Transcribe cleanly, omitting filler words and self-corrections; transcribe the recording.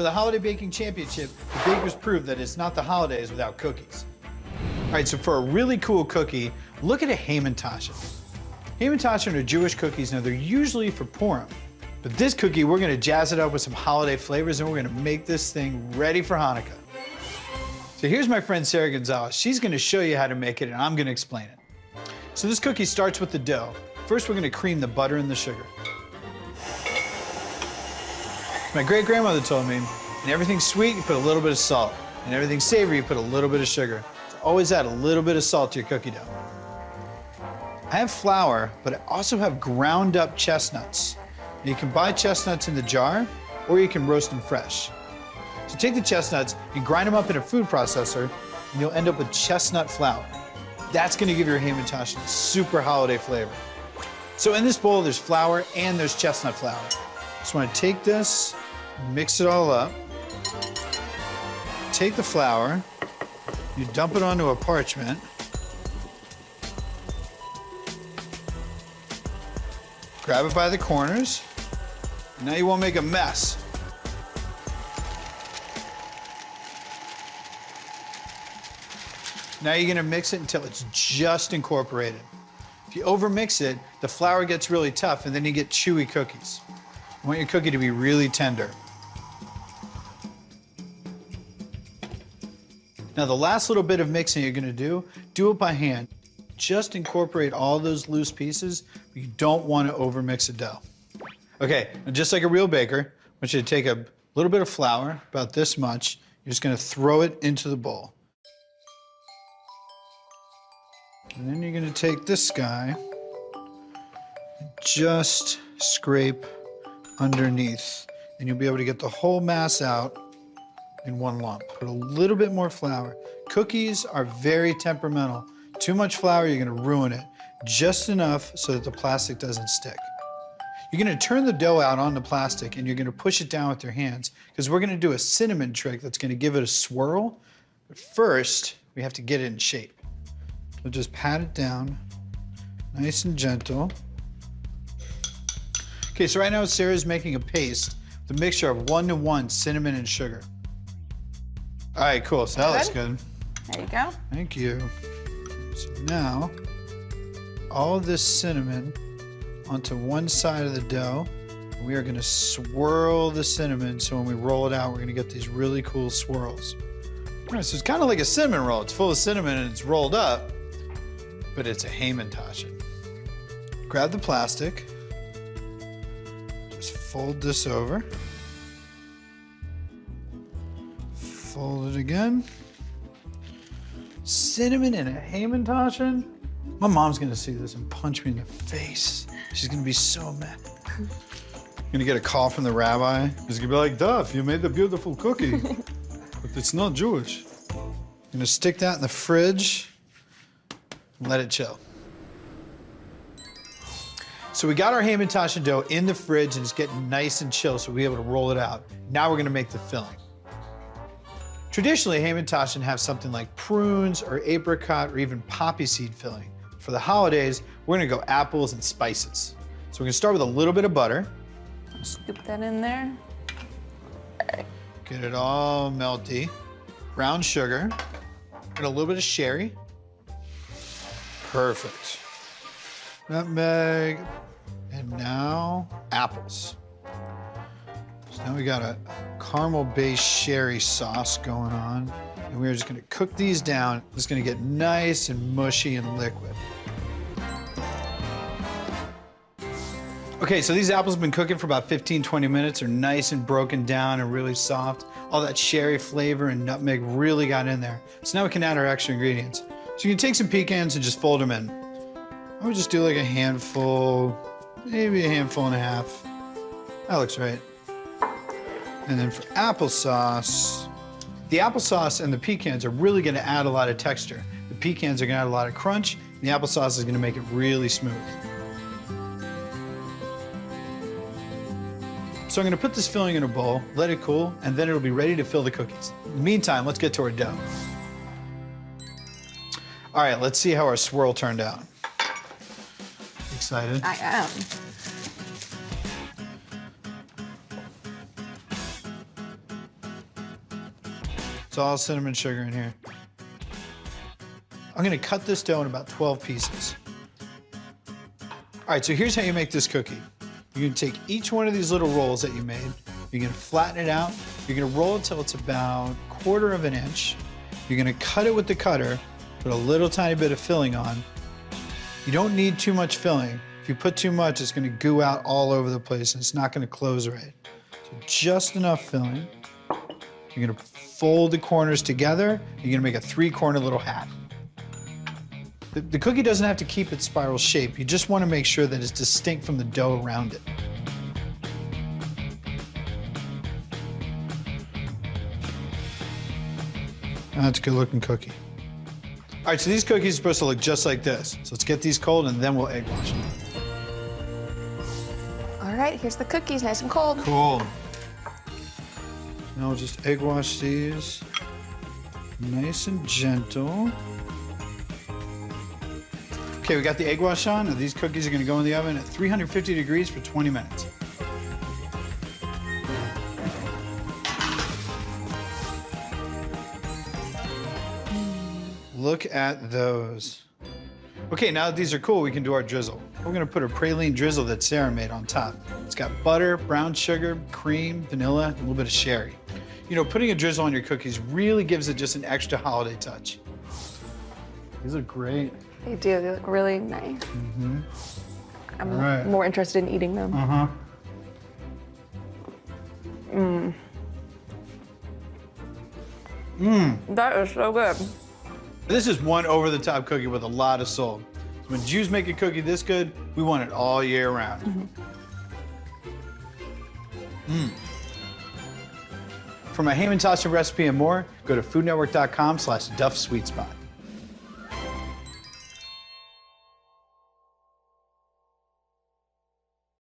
For the Holiday Baking Championship, the bakers proved that it's not the holidays without cookies. All right, so for a really cool cookie, look at a Hamantaschen. Hamantaschen are Jewish cookies. Now, they're usually for Purim. But this cookie, we're gonna jazz it up with some holiday flavors, and we're gonna make this thing ready for Hanukkah. So here's my friend Sarah Gonzalez. She's gonna show you how to make it, and I'm gonna explain it. So this cookie starts with the dough. First, we're gonna cream the butter and the sugar. My great-grandmother told me, in everything sweet, you put a little bit of salt. In everything savory, you put a little bit of sugar. So always add a little bit of salt to your cookie dough. I have flour, but I also have ground up chestnuts. You can buy chestnuts in the jar, or you can roast them fresh. So take the chestnuts and grind them up in a food processor, and you'll end up with chestnut flour. That's gonna give your Hamantaschen a super holiday flavor. So in this bowl, there's flour and there's chestnut flour. Just wanna take this, mix it all up. Take the flour, you dump it onto a parchment. Grab it by the corners. Now you won't make a mess. Now you're gonna mix it until it's just incorporated. If you overmix it, the flour gets really tough and then you get chewy cookies. You want your cookie to be really tender. Now the last little bit of mixing you're gonna do it by hand. Just incorporate all those loose pieces, but you don't wanna overmix the dough. Okay, and just like a real baker, I want you to take a little bit of flour, about this much. You're just gonna throw it into the bowl. And then you're gonna take this guy, and just scrape underneath, and you'll be able to get the whole mass out in one lump. Put a little bit more flour. Cookies are very temperamental. Too much flour, you're gonna ruin it. Just enough so that the plastic doesn't stick. You're gonna turn the dough out on the plastic and you're gonna push it down with your hands because we're gonna do a cinnamon trick that's gonna give it a swirl. But first, we have to get it in shape. We'll just pat it down, nice and gentle. Okay, so right now Sarah's making a paste, the mixture of 1-to-1 cinnamon and sugar. All right, cool, so that looks good. There you go. Thank you. So now, all of this cinnamon onto one side of the dough. We are gonna swirl the cinnamon, so when we roll it out, we're gonna get these really cool swirls. All right, so it's kind of like a cinnamon roll. It's full of cinnamon and it's rolled up, but it's a Hamantaschen. Grab the plastic, just fold this over. Fold it again. Cinnamon in a Hamantaschen? My mom's gonna see this and punch me in the face. She's gonna be so mad. I'm gonna get a call from the rabbi. He's gonna be like, Duff, you made the beautiful cookie, but it's not Jewish. I'm gonna stick that in the fridge and let it chill. So we got our Hamantaschen dough in the fridge and it's getting nice and chill so we'll be able to roll it out. Now we're gonna make the filling. Traditionally, Hamantaschen have something like prunes or apricot or even poppy seed filling. For the holidays, we're gonna go apples and spices. So we're gonna start with a little bit of butter. Scoop that in there. Get it all melty. Brown sugar, and a little bit of sherry. Perfect. Nutmeg, and now apples. So now we got a caramel-based sherry sauce going on, and we're just gonna cook these down. It's gonna get nice and mushy and liquid. Okay, so these apples have been cooking for about 15-20 minutes. They're nice and broken down and really soft. All that sherry flavor and nutmeg really got in there. So now we can add our extra ingredients. So you can take some pecans and just fold them in. I would just do like a handful, maybe a handful and a half. That looks right. And then for applesauce, the applesauce and the pecans are really gonna add a lot of texture. The pecans are gonna add a lot of crunch, and the applesauce is gonna make it really smooth. So I'm gonna put this filling in a bowl, let it cool, and then it'll be ready to fill the cookies. In the meantime, let's get to our dough. All right, let's see how our swirl turned out. Excited? I am. It's all cinnamon sugar in here. I'm gonna cut this dough in about 12 pieces. All right, so here's how you make this cookie. You're gonna take each one of these little rolls that you made, you're gonna flatten it out, you're gonna roll it till it's about 1/4 of an inch. You're gonna cut it with the cutter, put a little tiny bit of filling on. You don't need too much filling. If you put too much, it's gonna goo out all over the place and it's not gonna close right. So just enough filling. You're gonna fold the corners together. You're gonna make a 3-corner little hat. The cookie doesn't have to keep its spiral shape. You just wanna make sure that it's distinct from the dough around it. That's a good looking cookie. All right, so these cookies are supposed to look just like this. So let's get these cold and then we'll egg wash them. All right, here's the cookies, nice and cold. Cool. Now we'll just egg wash these. Nice and gentle. Okay, we got the egg wash on. Now these cookies are gonna go in the oven at 350 degrees for 20 minutes. Look at those. Okay, now that these are cool, we can do our drizzle. We're gonna put a praline drizzle that Sarah made on top. It's got butter, brown sugar, cream, vanilla, and a little bit of sherry. You know, putting a drizzle on your cookies really gives it just an extra holiday touch. These look great. They do, they look really nice. Mm-hmm. I'm All right. more interested in eating them. Uh-huh. That is so good. This is one over-the-top cookie with a lot of soul. When Jews make a cookie this good, we want it all year round. For my Hamantaschen recipe and more, go to foodnetwork.com/DuffSweetSpot.